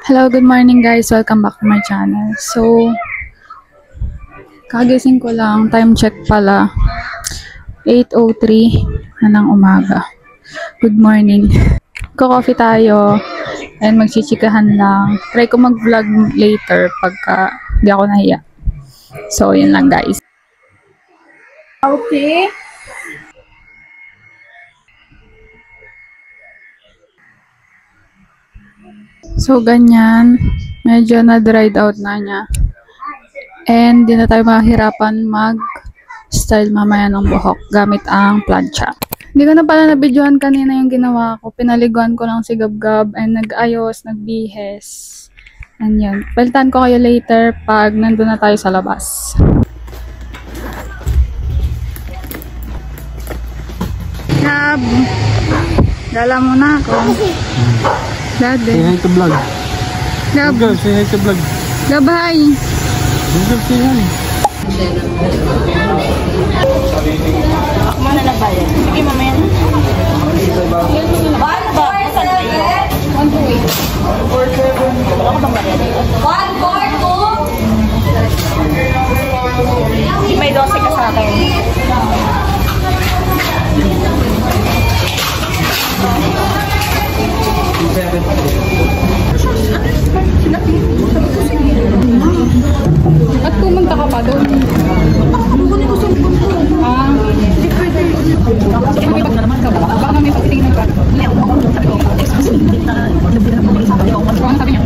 Hello, good morning guys. Welcome back to my channel. So, kagising ko lang. Time check pala. 8:03 na ng umaga. Good morning. Ko-coffee tayo and magchichikahan lang. Try ko mag-vlog later pagka di ako nahiya. So, yun lang guys. Okay. So, ganyan. Medyo na-dried out na niya. And di na tayo mahirapan mag-style mamaya ng buhok gamit ang plancha. Hindi ko na pala nabidyohan kanina yung ginawa ko. Pinaliguan ko lang si Gab-Gab and nag-ayos, nagbihes. And yun. Palitan ko kayo later pag nandun na tayo sa labas. Gab! Dala mo na ako. Daddy. Say hi to vlog. Gab. Girl, say hi to vlog. Gab, hi. Girl, say hi. Ako muna na ba yan? Sige, mamaya na. One, four, seven. 1, 2, 8. 4, 7. Wala ko bang baryan? 1, 4, 2. May 12 ka sa akin. At pumunta ka pa doon? Baka may pagtingin ka. Ano sabi niya?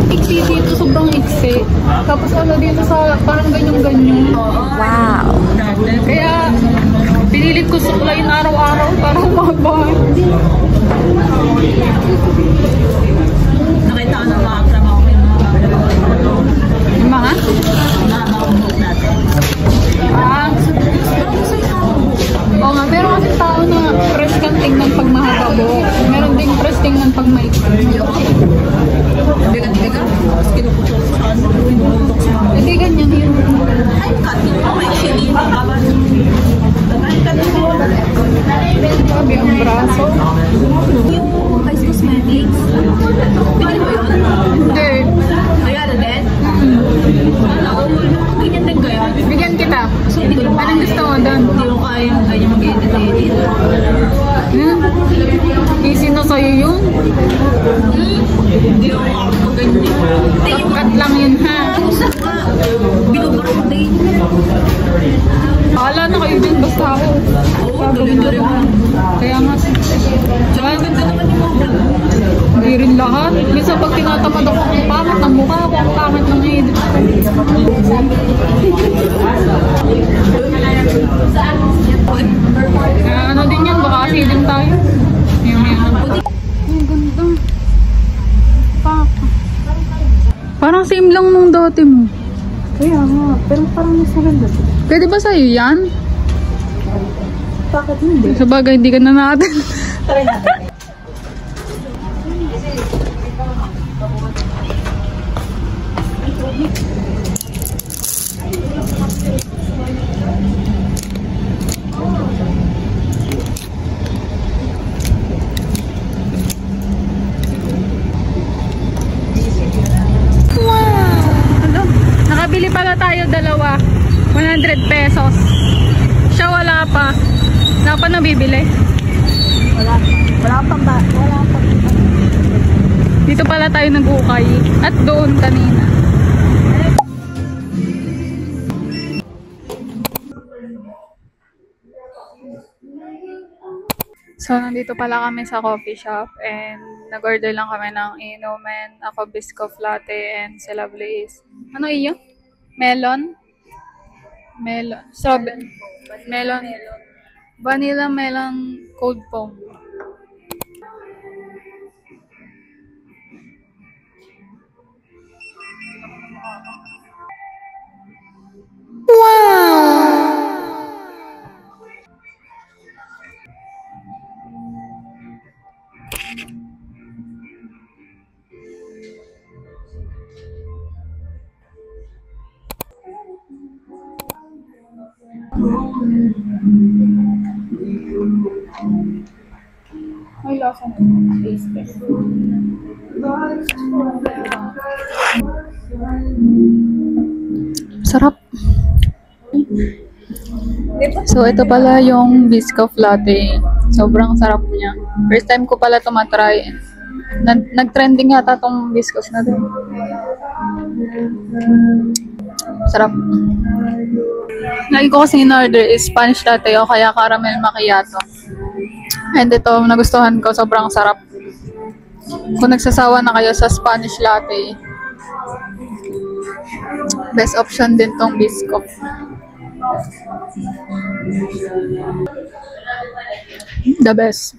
Iksi dito, sobrang iksi. Tapos ano dito sa parang ganyan-ganyan. Wow. Kaya pinilit ko suklayin araw-araw para umabang. Nakita ko ng mga trabaho ko yung Mga? natin. Oo nga, pero kasi tao na fresh kang tingnan pag mahaba buhok. Meron ding fresh tingnan pag may Bigat-bigat. Tapos kinukutok sa ano. Kinukutok sa ano. hindi ganyan yun. Ay, cut. Okay, actually. Sabi ang braso. Yung Ice Cosmetics. Binili mo yun? Hindi. Regalo din? Ganyan din kaya? Bigyan kita. So, hindi ko naman Anong gusto mo doon? Hindi ko kaya ganyan mag-edit-edit. Easy na sa'yo yun. Hindi ko ako ganyan. Cut lang yun ha. Binubara ko din. Akala na kayo din basta ako. Gagawin ko lang. Kaya nga. Tsaka ganda naman yung mga vlog. Hindi rin lahat. Minsan pag tinatamad ako ang pangit ng mukha ko, ang pangit ng edit ko. Ano din yan, baka kasi din tayo. Ang ganda. Pak. Parang same lang nung dati mo. Kaya nga, pero parang mas maganda. Pwede ba sa'yo yan? Bakit hindi? Sa bagay, hindi ka na natin. Try natin. Nakabili pala tayo dalawa. 100 pesos. Siya wala pa. Wala pa nabibili. Wala pang ba? Wala pang. Dito pala tayo nag-ukay. At doon kanina. So, nandito pala kami sa coffee shop and nag-order lang kami ng inumin. Ako, Biscoff Latte and si Lovely is, ano iyo? Melon? Melon. Strawberry. Melon. Vanilla melon cold foam. Wow! yung lasa ng taste. Sarap. So, ito pala yung Biscoff Latte. Sobrang sarap niya. First time ko pala ito matry. Nag-trending yata itong Biscoff na din. Sarap. Lagi ko kasi in-order is Spanish latte o kaya caramel macchiato. And ito, nagustuhan ko. Sobrang sarap. Kung nagsasawa na kayo sa Spanish latte, best option din tong Biscoff. The best.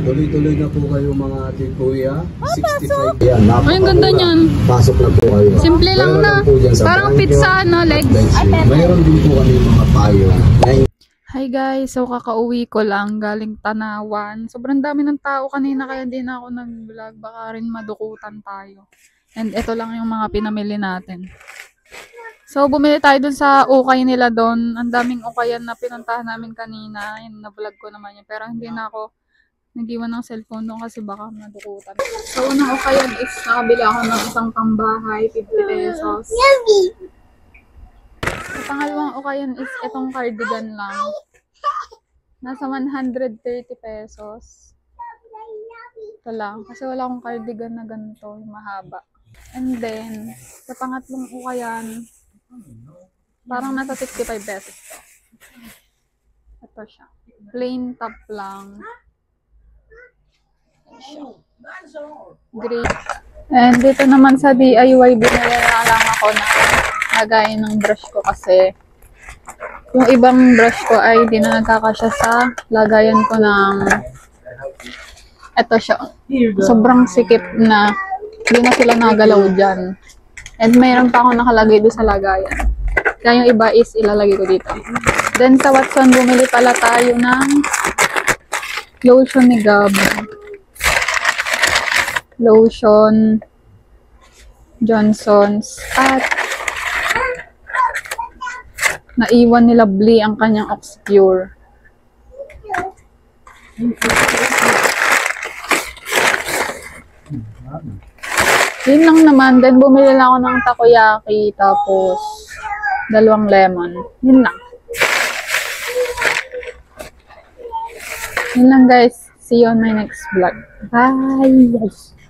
Tuloy-tuloy na po kayo mga ate kuya. 65. Yan, Ay, ang ganda niyan. Pasok na po kayo. Simple lang Mayroon na. po dyan sa Parang Branco, pizza, no? Legs. Mayroon din po kami mga payo. Hi guys, so kakauwi ko lang galing Tanawan. Sobrang dami ng tao kanina kaya din ako nag-vlog. Baka rin madukutan tayo. And ito lang yung mga pinamili natin. So bumili tayo dun sa ukay nila doon. Ang daming ukayan na pinuntahan namin kanina. Yung na-vlog ko naman yun. Pero hindi na ako nag-iwan ng cellphone doon kasi baka madukutan. So unang ukayan is nakabili ako ng isang pambahay, 50 pesos. Ang pangalawang ukayan is itong cardigan lang. Nasa 130 pesos. Ito lang. Kasi wala akong cardigan na ganito, yung mahaba. And then, sa pangatlong ukayan, parang nasa 65 pesos to. Ito siya. Plain top lang. Great. And dito naman sa DIY, binili na lang ako na lagayin ng brush ko kasi yung ibang brush ko ay di na nagkakasya sa lagayan ko ng eto siya. Sobrang sikip na hindi na sila nagalaw dyan. And mayroon pa akong nakalagay doon sa lagayan. Kaya yung iba is ilalagay ko dito. Then sa Watson, bumili pala tayo ng lotion ni Gab. Lotion Johnson's at naiwan ni Lovely ang kanyang Oxpure. Yun lang naman. Then bumili lang ako ng takoyaki tapos 2 lemon. Yun lang. Yun lang guys. See you on my next vlog. Bye!